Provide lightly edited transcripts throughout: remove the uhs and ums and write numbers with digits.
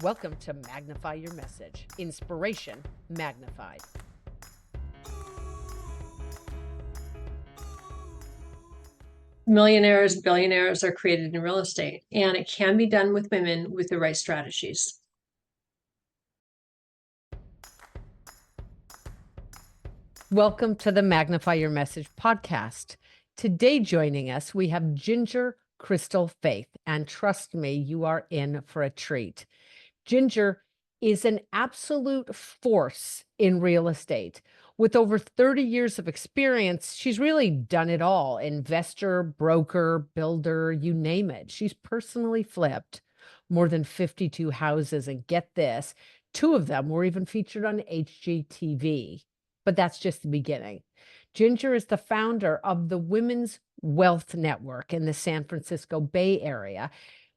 Welcome to Magnify Your Message. Inspiration magnified. Millionaires, billionaires are created in real estate, and it can be done with women with the right strategies. Welcome to the Magnify Your Message podcast. Today, joining us, we have Ginger Crystal Faith, and trust me, you are in for a treat. Ginger is an absolute force in real estate. With over 30 years of experience, she's really done it all: investor, broker, builder, you name it. She's personally flipped more than 52 houses. And get this, 2 of them were even featured on HGTV. But that's just the beginning. Ginger is the founder of the Women's Wealth Network in the San Francisco Bay Area,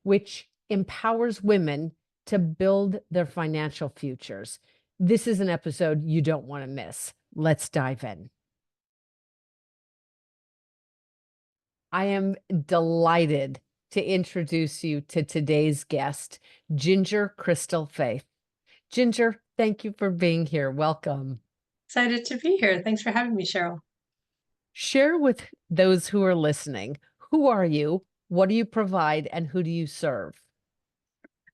which empowers women to build their financial futures. This is an episode you don't want to miss. Let's dive in. I am delighted to introduce you to today's guest, Ginger Crystal Faith. Ginger, thank you for being here. Welcome. Excited to be here. Thanks for having me, Cheryl. Share with those who are listening, who are you, what do you provide, and who do you serve?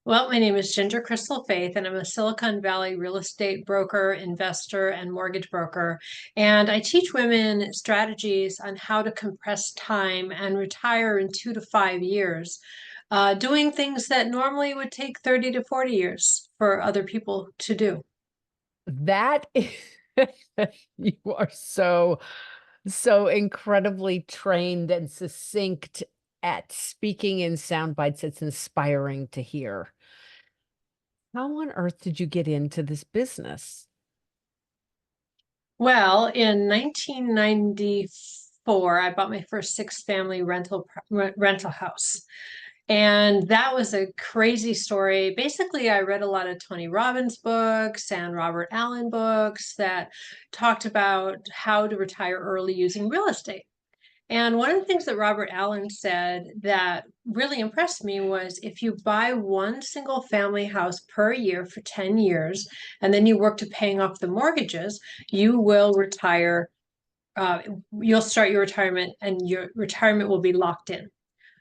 Well, my name is Ginger Crystal Faith, and I'm a Silicon Valley real estate broker, investor, and mortgage broker. And I teach women strategies on how to compress time and retire in 2 to 5 years, doing things that normally would take 30 to 40 years for other people to do. That is, you are so incredibly trained and succinct at speaking in sound bites. It's inspiring to hear. How on earth did you get into this business? Well, in 1994, I bought my first six-family rental house. And that was a crazy story. Basically, I read a lot of Tony Robbins books and Robert Allen books that talked about how to retire early using real estate. And one of the things that Robert Allen said that really impressed me was if you buy one single family house per year for 10 years, and then you work to paying off the mortgages, you will retire. You'll start your retirement and your retirement will be locked in.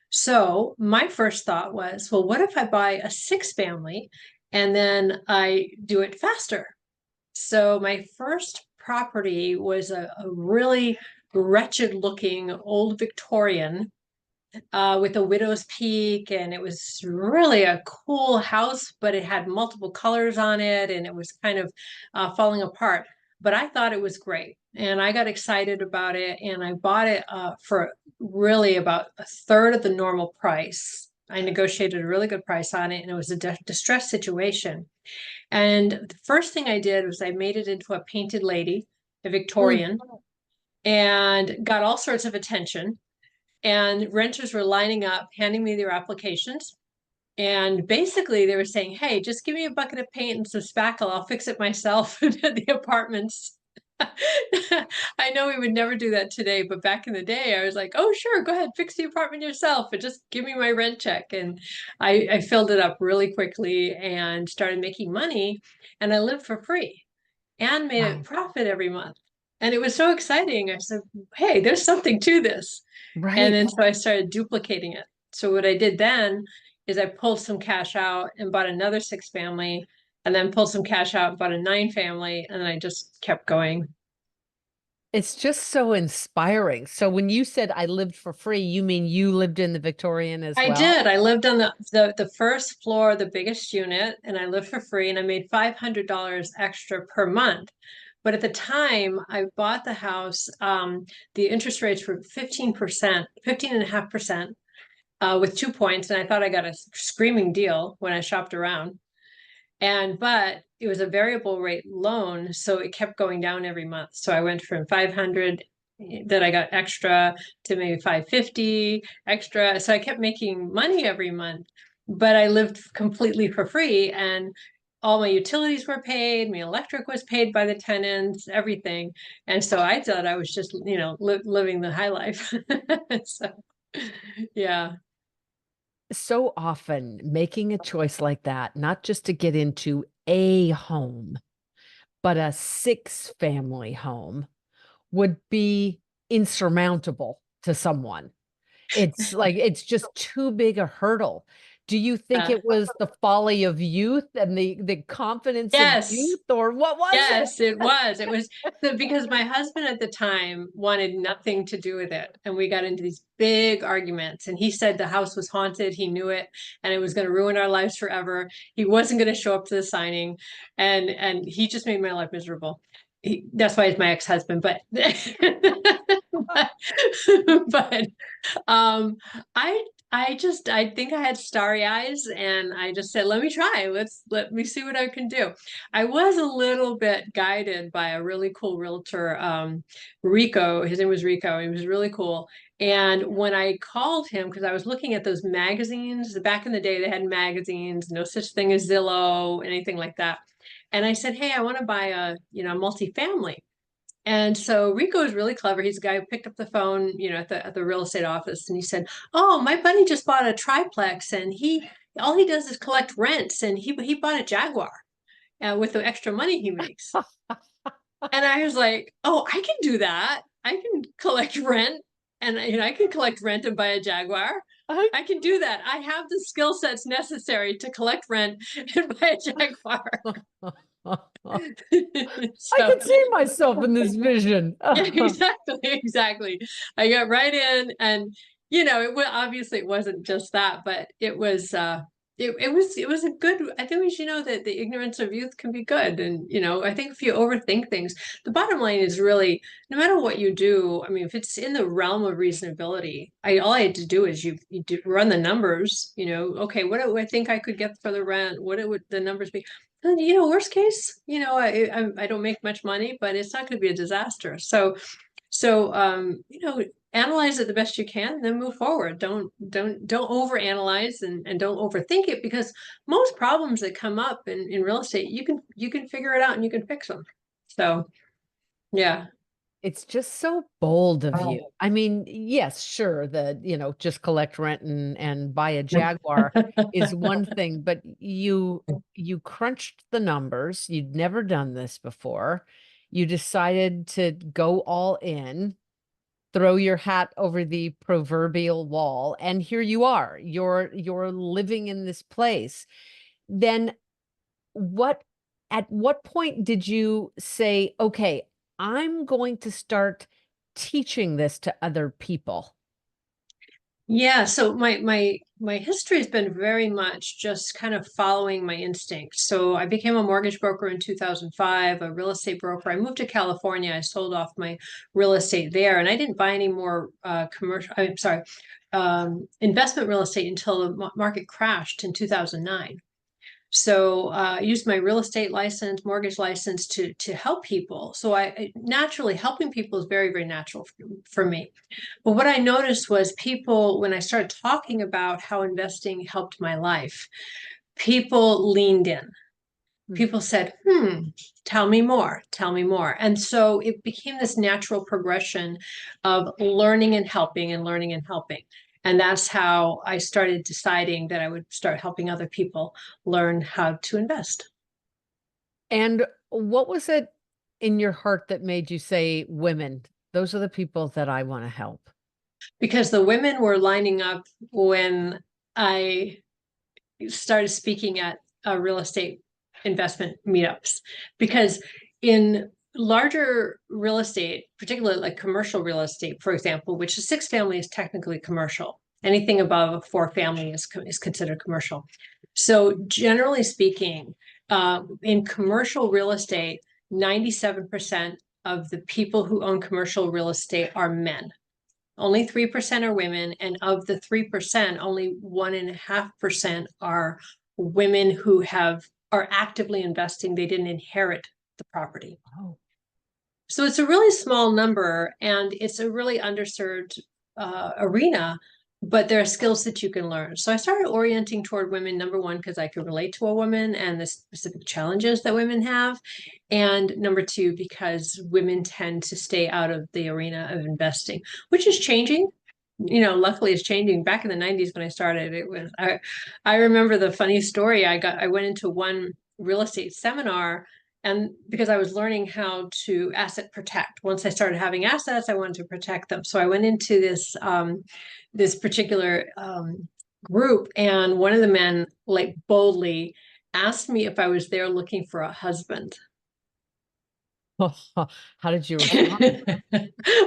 So my first thought was, well, what if I buy a six family and then I do it faster? So my first property was a really wretched looking old Victorian with a widow's peak, and it was really a cool house, but it had multiple colors on it, and it was kind of falling apart. But I thought it was great, and I got excited about it, and I bought it for really about a third of the normal price. I negotiated a really good price on it, and it was a distressed situation. And the first thing I did was I made it into a painted lady, a Mm. Victorian, and got all sorts of attention. And renters were lining up, handing me their applications. And basically, they were saying, hey, just give me a bucket of paint and some spackle. I'll fix it myself at the apartments. I know we would never do that today, but back in the day, I was like, oh, sure, go ahead, fix the apartment yourself and just give me my rent check. And I filled it up really quickly and started making money. And I lived for free and made a Wow. profit every month. And it was so exciting. I said, hey, there's something to this. And Right. then so I started duplicating it. So what I did then is I pulled some cash out and bought another six family, and then pulled some cash out and bought a nine family, and then I just kept going. It's just so inspiring. So when you said I lived for free, you mean you lived in the Victorian as I well? did. I lived on the first floor, the biggest unit, and I lived for free, and I made $500 extra per month. But at the time I bought the house, the interest rates were 15%, 15.5%, with 2 points. And I thought I got a screaming deal when I shopped around. But it was a variable rate loan, so it kept going down every month. So I went from 500 that I got extra to maybe 550 extra. So I kept making money every month, but I lived completely for free, and all my utilities were paid, my electric was paid by the tenants, everything. And so I thought I was just, living the high life. So yeah. So often making a choice like that, not just to get into a home, but a six family home would be insurmountable to someone. It's like it's just too big a hurdle. Do you think Uh, it was the folly of youth and the confidence of yes. youth, or what was it? Yes, it was. It was because my husband at the time wanted nothing to do with it. And we got into these big arguments. And he said the house was haunted. He knew it and it was going to ruin our lives forever. He wasn't going to show up to the signing. And he just made my life miserable. That's why he's my ex-husband. But but um, I think I had starry eyes and I just said, let me try. Let me see what I can do. I was a little bit guided by a really cool realtor, Rico. His name was Rico. He was really cool. And when I called him, because I was looking at those magazines, back in the day, they had magazines, no such thing as Zillow, anything like that. And I said, hey, I want to buy a, multifamily. And so Rico is really clever. He's a guy who picked up the phone, at the real estate office, and he said, "Oh, my buddy just bought a triplex, and he all he does is collect rents, and he bought a Jaguar with the extra money he makes." And I was like, "Oh, I can do that. I can collect rent, and I can collect rent and buy a Jaguar. I can do that. I have the skill sets necessary to collect rent and buy a Jaguar." I So could see myself in this vision. yeah, exactly, exactly. I got right in, and obviously it wasn't just that, but it was a good. I think we should know that the ignorance of youth can be good, and I think if you overthink things, the bottom line is really no matter what you do. I mean, if it's in the realm of reasonability, all I had to do is run the numbers. Okay, what do I think I could get for the rent? What would the numbers be? And, worst case, I don't make much money, but it's not going to be a disaster. So, analyze it the best you can, then move forward. Don't overanalyze and don't overthink it, because most problems that come up in real estate, you can figure it out and you can fix them. So, yeah. It's just so bold of you. I mean, yes, sure, just collect rent and buy a Jaguar is one thing, but you crunched the numbers. You'd never done this before. You decided to go all in, throw your hat over the proverbial wall, and here you are. You're living in this place. Then what at what point did you say, okay, I'm going to start teaching this to other people? Yeah, so my history has been very much just kind of following my instincts. So I became a mortgage broker in 2005, a real estate broker. I moved to California. I sold off my real estate there, and I didn't buy any more commercial. I'm sorry, investment real estate until the market crashed in 2009. So I used my real estate license, mortgage license to help people. So naturally helping people is very, very natural for me. But what I noticed was people, when I started talking about how investing helped my life, people leaned in. Mm. People said, tell me more, tell me more. And so it became this natural progression of learning and helping and learning and helping. And that's how I started deciding that I would start helping other people learn how to invest. And what was it in your heart that made you say, women, those are the people that I want to help? Because the women were lining up when I started speaking at real estate investment meetups, because in larger real estate, particularly like commercial real estate, for example, which is six family is technically commercial. Anything above four family is considered commercial. So generally speaking, in commercial real estate, 97% of the people who own commercial real estate are men. Only 3% are women, and of the 3%, only 1.5% are women who are actively investing. They didn't inherit the property. Oh. So it's a really small number, and it's a really underserved arena, but there are skills that you can learn. So I started orienting toward women, number one, because I could relate to a woman and the specific challenges that women have. And number two, because women tend to stay out of the arena of investing, which is changing. luckily it's changing. Back in the 90s when I started, I remember the funny story. I went into one real estate seminar, and because I was learning how to asset protect. Once I started having assets, I wanted to protect them. So I went into this particular group, and one of the men like boldly asked me if I was there looking for a husband. How did you respond?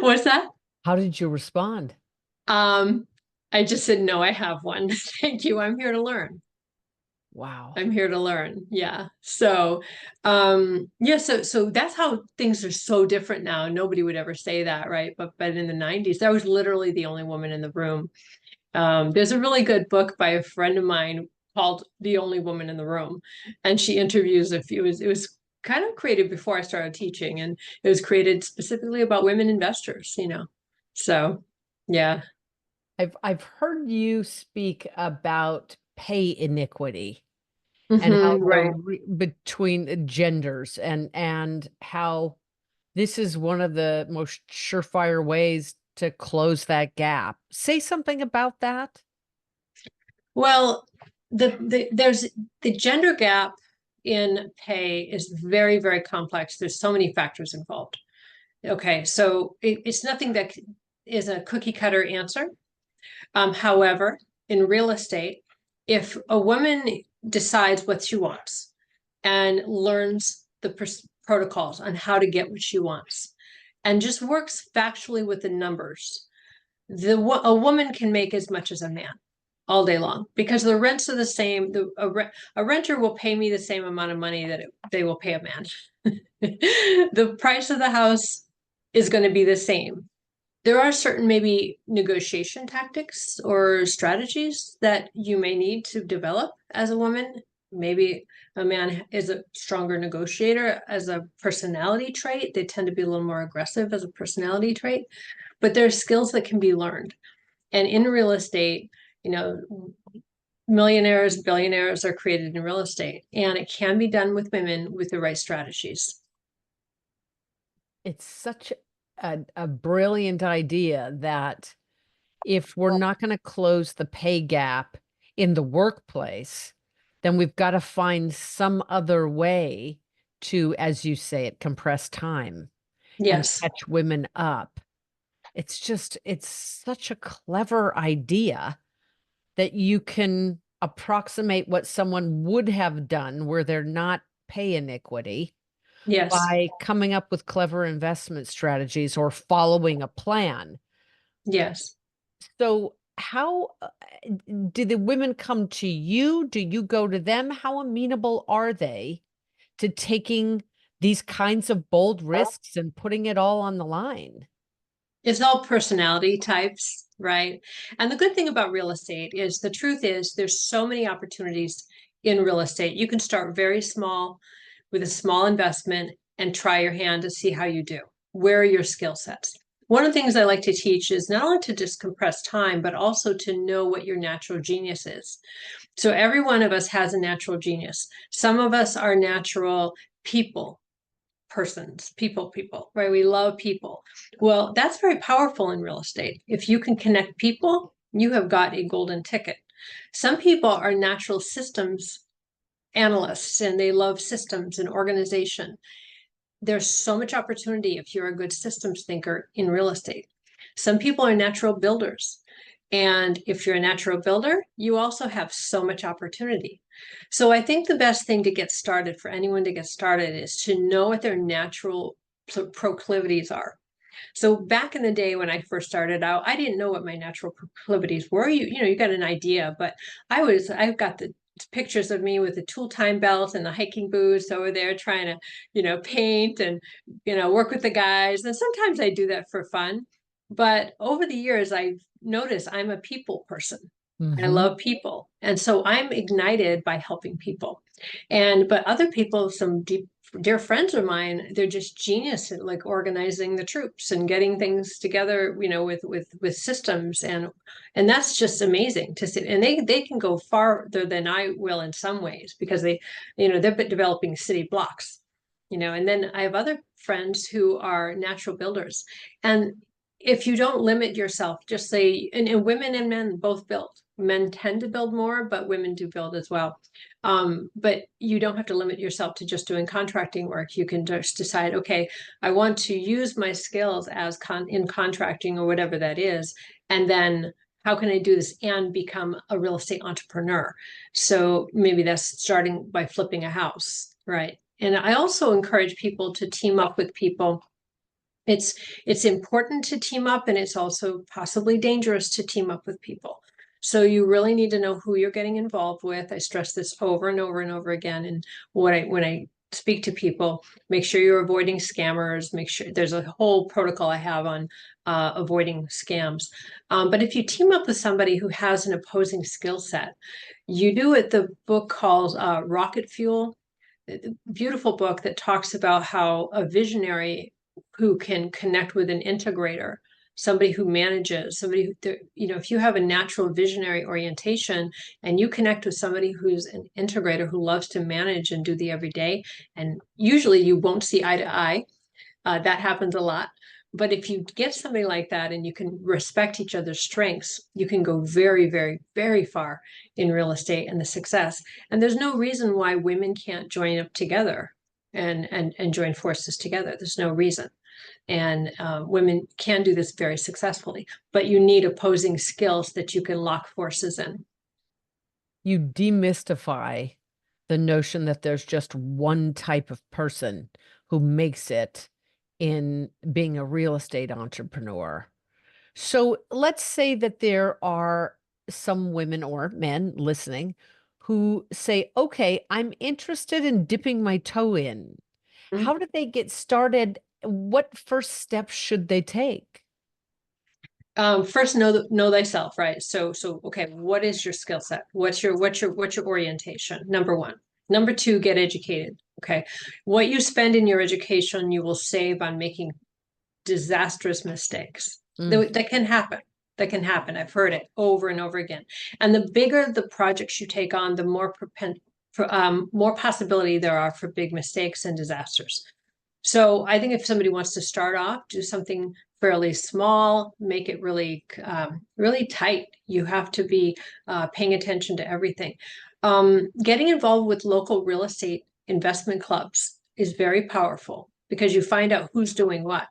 What's that? How did you respond? Um, I just said, no, I have one. Thank you. I'm here to learn. Wow. I'm here to learn. Yeah. So, yeah, so that's how things are so different now. Nobody would ever say that, right? But in the 90s, I was literally the only woman in the room. There's a really good book by a friend of mine called The Only Woman in the Room. And she interviews a few, it was kind of created before I started teaching, and it was created specifically about women investors. So yeah. I've heard you speak about pay iniquity and how Right. between the genders and how this is one of the most surefire ways to close that gap. Say something about that. Well, there's the gender gap in pay is very, very complex. There's so many factors involved. Okay, so it's nothing that is a cookie cutter answer. However, in real estate, if a woman decides what she wants and learns the protocols on how to get what she wants and just works factually with the numbers, a woman can make as much as a man all day long because the rents are the same. A renter will pay me the same amount of money that they will pay a man. The price of the house is going to be the same. There are certain maybe negotiation tactics or strategies that you may need to develop as a woman. Maybe a man is a stronger negotiator as a personality trait. They tend to be a little more aggressive as a personality trait, but there are skills that can be learned. And in real estate, you know, millionaires, billionaires are created in real estate, and it can be done with women with the right strategies. It's such a brilliant idea that if we're not going to close the pay gap in the workplace, then we've got to find some other way to, as you say it, compress time and Yes. catch women up. It's such a clever idea that you can approximate what someone would have done where they're not pay iniquity Yes. by coming up with clever investment strategies or following a plan. Yes. So, how do the women come to you? Do you go to them? How amenable are they to taking these kinds of bold risks and putting it all on the line? It's all personality types, right? And the good thing about real estate is the truth is there's so many opportunities in real estate. You can start very small with a small investment and try your hand to see how you do. Where are your skill sets? One of the things I like to teach is not only to just compress time, but also to know what your natural genius is. So every one of us has a natural genius. Some of us are natural people persons, people, right? We love people. Well, that's very powerful in real estate. If you can connect people, you have got a golden ticket. Some people are natural systems analysts and they love systems and organization. There's so much opportunity if you're a good systems thinker in real estate. Some people are natural builders. And if you're a natural builder, you also have so much opportunity. So I think the best thing to get started for anyone to get started is to know what their natural proclivities are. So back in the day when I first started out, I didn't know what my natural proclivities were. You got an idea, but I've got the pictures of me with the tool time belt and the hiking boots over there trying to, paint and, work with the guys. And sometimes I do that for fun. But over the years, I've noticed I'm a people person. I Mhm. love people. And so I'm ignited by helping people. But other people, some dear friends of mine, they're just genius at like organizing the troops and getting things together, with systems, and that's just amazing to see. And they can go farther than I will in some ways because they're developing city blocks. And then I have other friends who are natural builders, and if you don't limit yourself, just say, and women and men both build. Men tend to build more, but women do build as well. But you don't have to limit yourself to just doing contracting work. You can just decide, okay, I want to use my skills as in contracting or whatever that is, and then how can I do this and become a real estate entrepreneur? So maybe that's starting by flipping a house, right? And I also encourage people to team up with people. It's important to team up, and it's also possibly dangerous to team up with people. So you really need to know who you're getting involved with. I stress this over and over and over again. And when I speak to people, make sure you're avoiding scammers. Make sure there's a whole protocol I have on avoiding scams. But if you team up with somebody who has an opposing skill set, you do it. The book called Rocket Fuel. Beautiful book that talks about how a visionary who can connect with an integrator, somebody who manages, somebody who, if you have a natural visionary orientation and you connect with somebody who's an integrator who loves to manage and do the everyday, and usually you won't see eye to eye. That happens a lot. But if you get somebody like that and you can respect each other's strengths, you can go very, very, very far in real estate and the success. And there's no reason why women can't join up together and join forces together. There's no reason. And women can do this very successfully, but you need opposing skills that you can lock forces in. You demystify the notion that there's just one type of person who makes it in being a real estate entrepreneur. So let's say that there are some women or men listening who say, okay, I'm interested in dipping my toe in. Mhm. How do they get started? What first steps should they take? First, know thyself, right? So okay, what is your skill set? What's your orientation? Number one. Number two, get educated. Okay, what you spend in your education, you will save on making disastrous mistakes. Mm. That can happen. That can happen. I've heard it over and over again. And the bigger the projects you take on, the more possibility there are for big mistakes and disasters. So I think if somebody wants to start off, do something fairly small, make it really, really tight. You have to be paying attention to everything. Getting involved with local real estate investment clubs is very powerful because you find out who's doing what.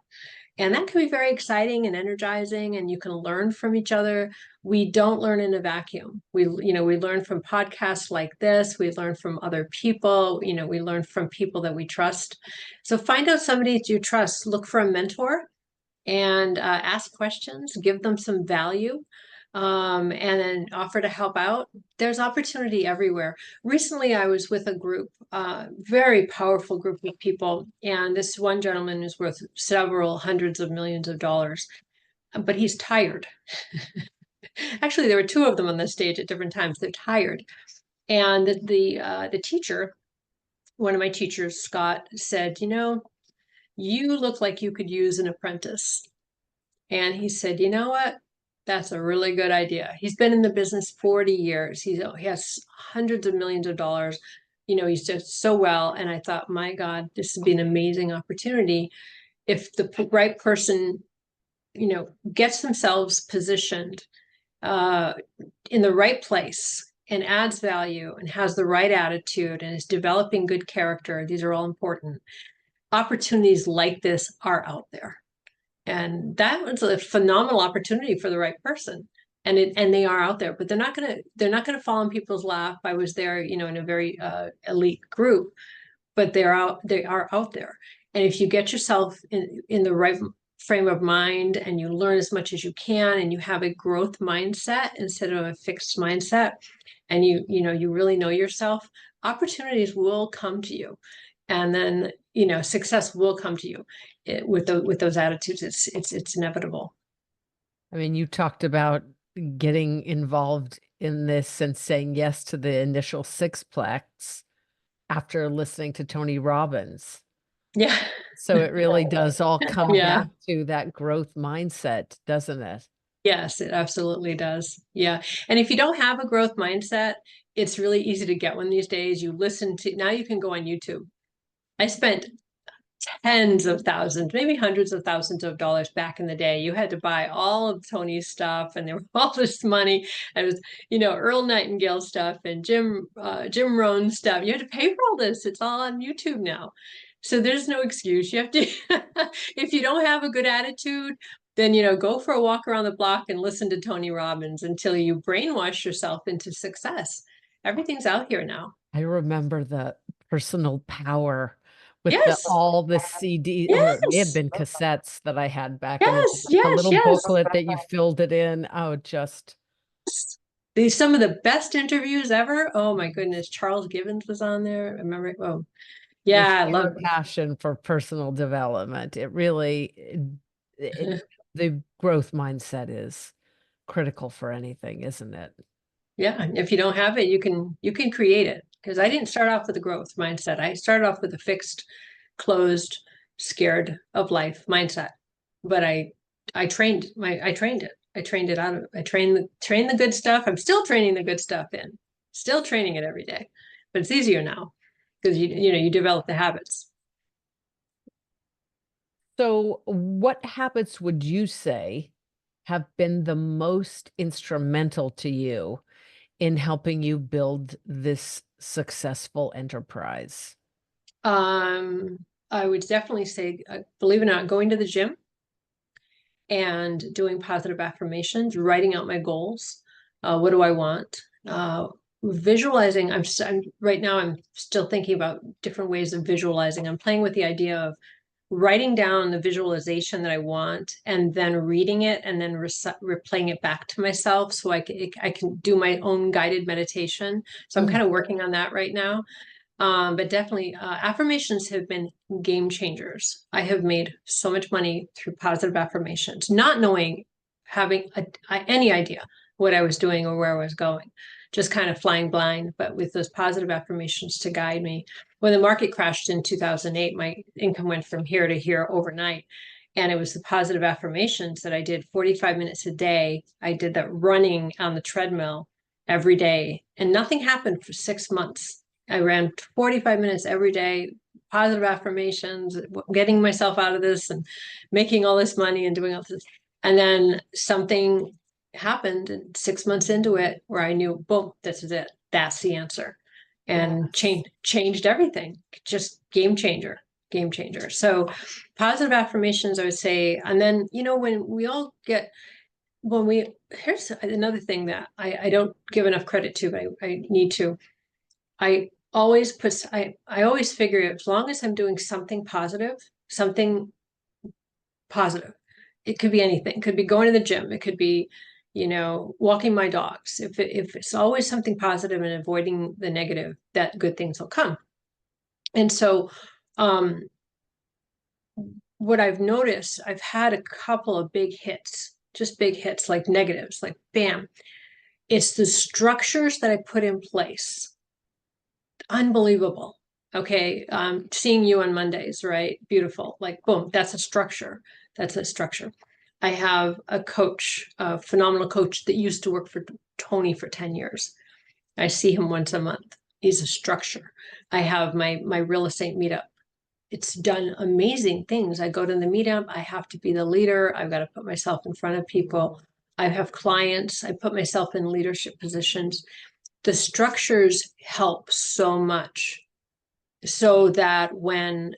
And that can be very exciting and energizing, and you can learn from each other. We don't learn in a vacuum. We learn from podcasts like this. We learn from other people. We learn from people that we trust. So find out somebody that you trust. Look for a mentor and ask questions. Give them some value. And then offer to help out. There's opportunity everywhere. Recently, I was with a group, very powerful group of people, and this one gentleman is worth several hundreds of millions of dollars, but he's tired. Actually, there were two of them on the stage at different times. They're tired, and the teacher, one of my teachers, Scott, said, you look like you could use an apprentice. And he said, you know what? That's a really good idea. He's been in the business 40 years. He has hundreds of millions of dollars. He's just so well. And I thought, my God, this would be an amazing opportunity if the right person, gets themselves positioned in the right place and adds value and has the right attitude and is developing good character. These are all important. Opportunities like this are out there. And that was a phenomenal opportunity for the right person. And they are out there, but they're not gonna fall in people's lap. I was there, in a very elite group, but they are out there. And if you get yourself in the right frame of mind and you learn as much as you can and you have a growth mindset instead of a fixed mindset, and you really know yourself, opportunities will come to you. And then success will come to you with those attitudes. It's inevitable. I mean, you talked about getting involved in this and saying yes to the initial sixplex after listening to Tony Robbins. Yeah. So it really does all come Yeah. back to that growth mindset, doesn't it? Yes, it absolutely does. Yeah. And if you don't have a growth mindset, it's really easy to get one these days. Now you can go on YouTube. I spent tens of thousands, maybe hundreds of thousands of dollars back in the day. You had to buy all of Tony's stuff, and there was all this money. And it was, Earl Nightingale stuff and Jim Rohn stuff. You had to pay for all this. It's all on YouTube now. So there's no excuse. You have to, if you don't have a good attitude, then, go for a walk around the block and listen to Tony Robbins until you brainwash yourself into success. Everything's out here now. I remember the personal power with Yes. all the CD, or it may have Yes. been cassettes that I had back in the day, Yes. with the Yes. little Yes. booklet that you filled it in. Oh, just Some of the best interviews ever. Oh my goodness, Charles Gibbons was on there. I remember. Oh, this yeah, I pure love passion for personal development. It really, the growth mindset is critical for anything, isn't it? yeah. And if you don't have it, you can create it. Because I didn't start off with a growth mindset. I started off with a fixed, closed, scared of life mindset. But I trained it. I trained it out of I trained the good stuff. I'm still training the good stuff in. Still training it every day. But it's easier now because you develop the habits. So, what habits would you say have been the most instrumental to you in helping you build this successful enterprise? I would definitely say, believe it or not, going to the gym and doing positive affirmations, writing out my goals. What do I want? Visualizing. Right now, I'm still thinking about different ways of visualizing. I'm playing with the idea of writing down the visualization that I want and then reading it and then replaying it back to myself so I can do my own guided meditation. So I'm Mm. kind of working on that right now. But definitely, affirmations have been game changers. I have made so much money through positive affirmations, not knowing, having any idea what I was doing or where I was going, just kind of flying blind. But with those positive affirmations to guide me, when the market crashed in 2008, my income went from here to here overnight. And it was the positive affirmations that I did 45 minutes a day. I did that running on the treadmill every day, and nothing happened for 6 months. I ran 45 minutes every day, positive affirmations, getting myself out of this and making all this money and doing all this. And then something happened, and 6 months into it, where I knew, boom, this is it. That's the answer. And Yes. changed everything. Just game changer, game changer. So positive affirmations, I would say. And then, when we all get, here's another thing that I don't give enough credit to, but I need to. I I always figure, as long as I'm doing something positive. It could be anything. It could be going to the gym. It could be, walking my dogs. If it's always something positive and avoiding the negative, that good things will come. And so, um, what I've noticed, I've had a couple of big hits, just big hits, like negatives, like bam. It's the structures that I put in place. Unbelievable. Okay. Seeing you on Mondays, right? Beautiful. Like, boom, that's a structure. That's a structure. I have a coach, a phenomenal coach that used to work for Tony for 10 years. I see him once a month. He's a structure. I have my real estate meetup. It's done amazing things. I go to the meetup. I have to be the leader. I've got to put myself in front of people. I have clients. I put myself in leadership positions. The structures help so much, so that when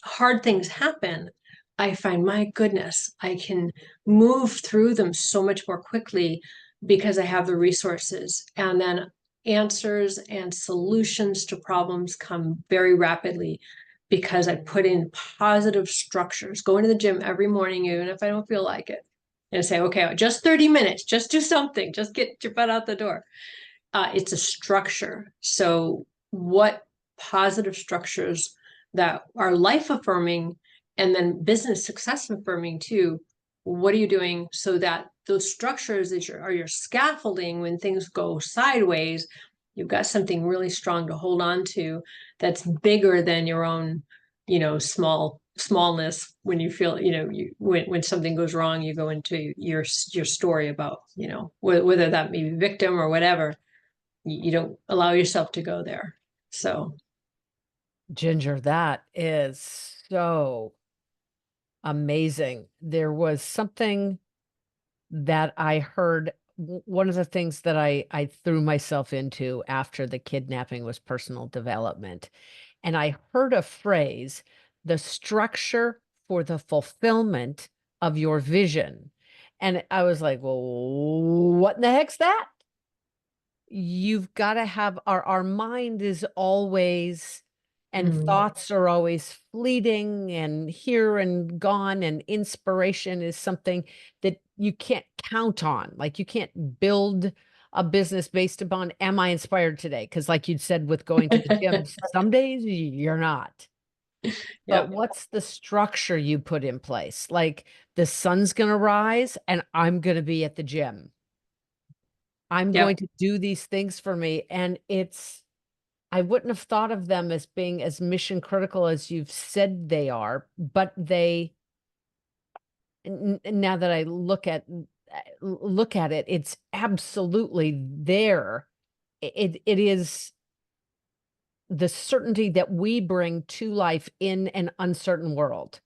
hard things happen, I find, my goodness, I can move through them so much more quickly because I have the resources. And then answers and solutions to problems come very rapidly because I put in positive structures. Going to the gym every morning, even if I don't feel like it, and say, okay, just 30 minutes, just do something, just get your butt out the door. It's a structure. So what positive structures that are life affirming and then business success affirming too, what are you doing so that those structures are your scaffolding when things go sideways? You've got something really strong to hold on to that's bigger than your own, smallness. When you feel, when something goes wrong, you go into your story about, whether that may be victim or whatever. You don't allow yourself to go there. So Ginger, that is so amazing. There was something that I heard. One of the things that I threw myself into after the kidnapping was personal development. And I heard a phrase, the structure for the fulfillment of your vision. And I was like, well, what in the heck's that? You've got to have our mind is always and Mm. thoughts are always fleeting and here and gone, and inspiration is something that you can't count on. Like you can't build a business based upon am I inspired today? Because like you'd said with going to the gym, some days you're not. But Yep. what's the structure you put in place? Like the sun's going to rise and I'm going to be at the gym. I'm going Yep. to do these things for me. And I wouldn't have thought of them as being as mission critical as you've said they are, but now that I look at it, it's absolutely there. It is the certainty that we bring to life in an uncertain world.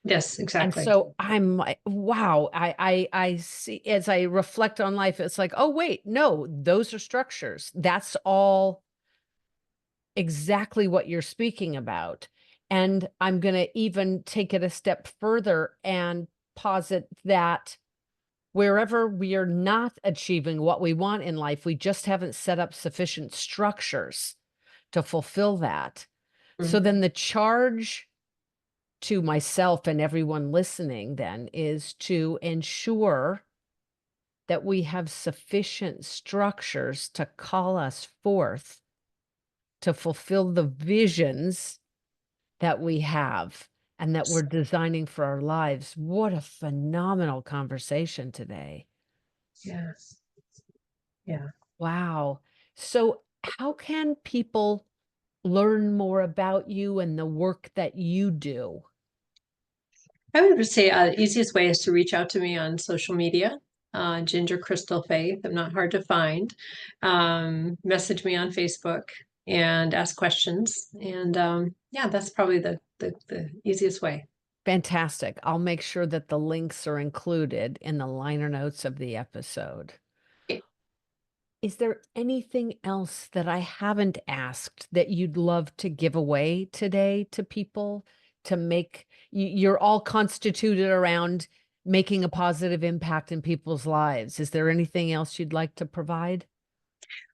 Yes, And exactly. so I'm like, wow, I see as I reflect on life, it's like, oh wait, no, those are structures. That's all exactly what you're speaking about. And I'm going to even take it a step further and posit that wherever we are not achieving what we want in life, we just haven't set up sufficient structures to fulfill that. So Mm. then the charge to myself and everyone listening then is to ensure that we have sufficient structures to call us forth to fulfill the visions that we have and that we're designing for our lives. What a phenomenal conversation today. Yes. Yeah. Wow. So, how can people learn more about you and the work that you do? I would say the easiest way is to reach out to me on social media, Ginger Crystal Faith. I'm not hard to find. Message me on Facebook and ask questions. And yeah, that's probably the easiest way. Fantastic. I'll make sure that the links are included in the liner notes of the episode. Is there anything else that I haven't asked that you'd love to give away today to people to make you're all constituted around making a positive impact in people's lives? Is there anything else you'd like to provide?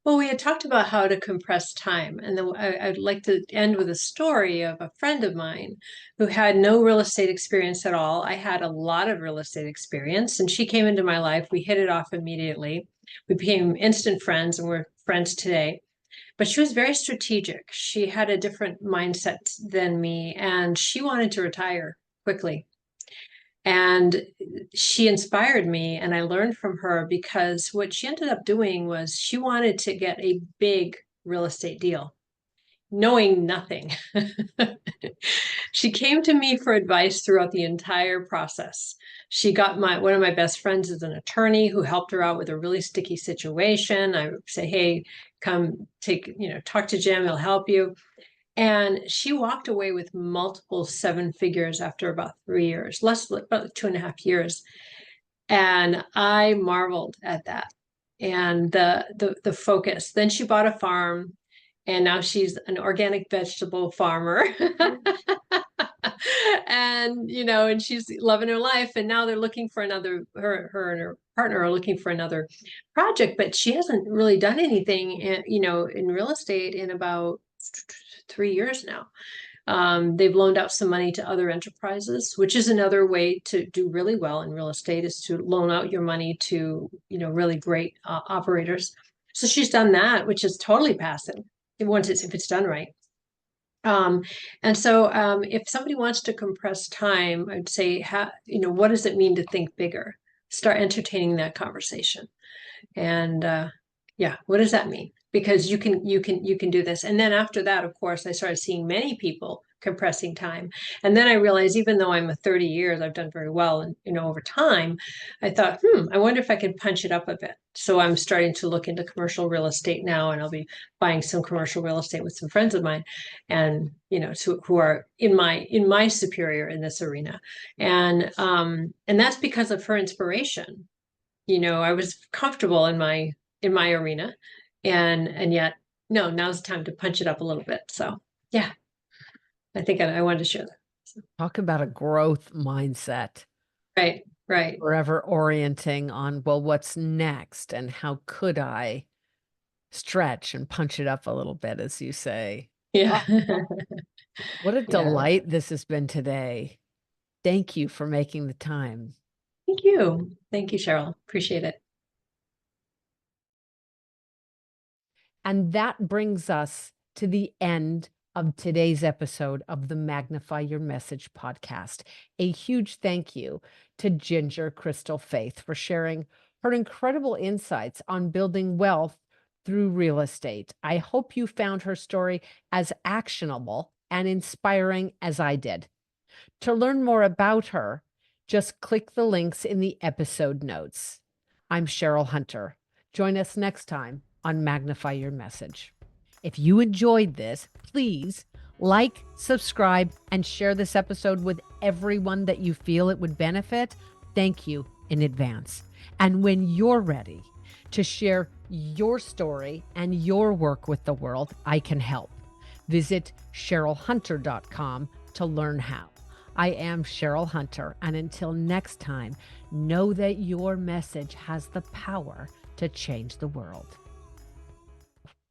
Well, we had talked about how to compress time, and then I'd like to end with a story of a friend of mine who had no real estate experience at all. I had a lot of real estate experience, and she came into my life. We hit it off immediately. We became instant friends, and we're friends today. But she was very strategic. She had a different mindset than me, and she wanted to retire quickly. And she inspired me, and I learned from her because what she ended up doing was she wanted to get a big real estate deal, knowing nothing. She came to me for advice throughout the entire process. She got one of my best friends is an attorney who helped her out with a really sticky situation. I would say, hey, come talk to Jim, he'll help you. And she walked away with multiple seven figures after about 3 years, less about 2.5 years. And I marveled at that and the focus. Then she bought a farm, and now she's an organic vegetable farmer. And she's loving her life. And now they're looking for another, her and her partner are looking for another project, but she hasn't really done anything, in real estate in about 3 years now. They've loaned out some money to other enterprises, which is another way to do really well in real estate, is to loan out your money to, really great operators. So she's done that, which is totally passive if it's done right. Um, and so if somebody wants to compress time, I'd say, what does it mean to think bigger? Start entertaining that conversation. And yeah, what does that mean? Because you can do this. And then after that, of course, I started seeing many people compressing time. And then I realized, even though I'm a 30 years, I've done very well, and over time, I thought, I wonder if I could punch it up a bit. So I'm starting to look into commercial real estate now, and I'll be buying some commercial real estate with some friends of mine, and who are in my superior in this arena, and that's because of her inspiration. I was comfortable in my arena, and yet, no, now's the time to punch it up a little bit. So yeah, I think I wanted to share that. So, Talk about a growth mindset. right. Forever orienting on, well, what's next and how could I stretch and punch it up a little bit, as you say. Yeah. What a Yeah. delight this has been today. Thank you for making the time. Thank you. Thank you, Cheryl. Appreciate it. And that brings us to the end of today's episode of the Magnify Your Message podcast. A huge thank you to Ginger Crystal Faith for sharing her incredible insights on building wealth through real estate. I hope you found her story as actionable and inspiring as I did. To learn more about her, just click the links in the episode notes. I'm Cheryl Hunter. Join us next time on Magnify Your Message. If you enjoyed this, please like, subscribe, and share this episode with everyone that you feel it would benefit. Thank you in advance. And when you're ready to share your story and your work with the world, I can help. Visit CherylHunter.com to learn how. I am Cheryl Hunter, and until next time, know that your message has the power to change the world.